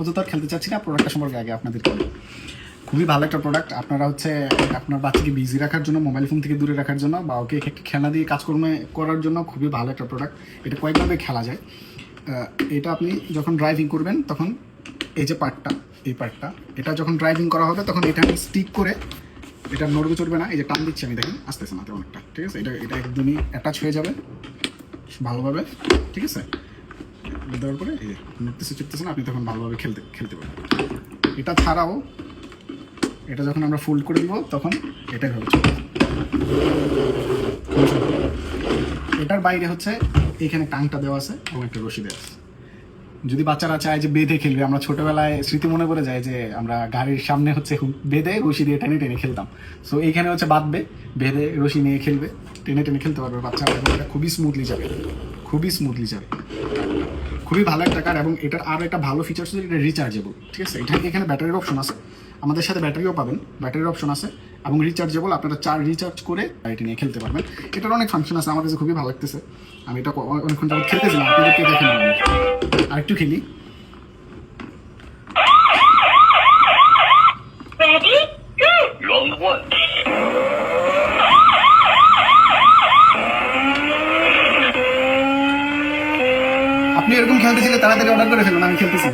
আপাতত আর খেলতে চাচ্ছি না। প্রোডাক্টটা সম্পর্কে আগে আপনাদের বলি। খুবই ভালো একটা প্রোডাক্ট। আপনারা হচ্ছে আপনার বাচ্চাকে বিজি রাখার জন্য, মোবাইল ফোন থেকে দূরে রাখার জন্য, বা ওকে খেলনা দিয়ে কাজকর্ম করার জন্য খুবই ভালো একটা প্রোডাক্ট। এটা কয়েকভাবে খেলা যায়। এটা আপনি যখন ড্রাইভিং করবেন তখন এই যে পার্টটা, এই পার্টটা, এটা যখন ড্রাইভিং করা হবে তখন এটা আমি স্টিক করে, এটা নড়বে চড়বে না, এই যে টান দিচ্ছি আমি, দেখেন আসতেছে না তেমন একটা, ঠিক আছে। এটা একদমই অ্যাটাচ হয়ে যাবে ভালোভাবে, ঠিক আছে। দেওয়ার পরে এই যে নড়তেছে চড়তেছে না, আপনি তখন ভালোভাবে খেলতে পারবেন। এটা ছাড়াও এটা যখন আমরা ফোল্ড করে দিব তখন এটাই হবে চলবে। এটার বাইরে হচ্ছে এইখানে টাংটা দেওয়া আছে এবং একটা রশি দেওয়া আছে। যদি বাচ্চারা চায় যে বেঁধে খেলবে, আমরা ছোটবেলায় স্মৃতি মনে পড়ে যায় যে আমরা গাড়ির সামনে হচ্ছে বেঁধে রশি দিয়ে টেনে টেনে খেলতাম। সো এইখানে হচ্ছে বাঁধবে, বেঁধে রশি নিয়ে খেলবে, টেনে টেনে খেলতে পারবে বাচ্চারা। এবং এটা খুবই স্মুথলি যাবে, খুবই স্মুথলি যাবে। খুবই ভালো একটা কার। এবং এটার আর একটা ভালো ফিচার্স হচ্ছে এটা রিচার্জেবল, ঠিক আছে। এটা এখানে ব্যাটারির অপশন আছে, আমাদের সাথে ব্যাটারিও পাবেন, ব্যাটারির অপশন আছে এবং রিচার্জেবল। আপনারা রিচার্জ করে এটা নিয়ে খেলতে পারবেন। এটার অনেক ফাংশন আছে, আমার কাছে খুবই ভালো লাগতেছে। আমি এটা অনেকক্ষণ যাবত খেলতেছিলাম, আপনাদেরকে দেখে নেবেন। আরেকটু খেলি। আপনি এরকম খেলতে চাইলে তাড়াতাড়ি অর্ডার করে ফেলুন, আমি খেলতেছি।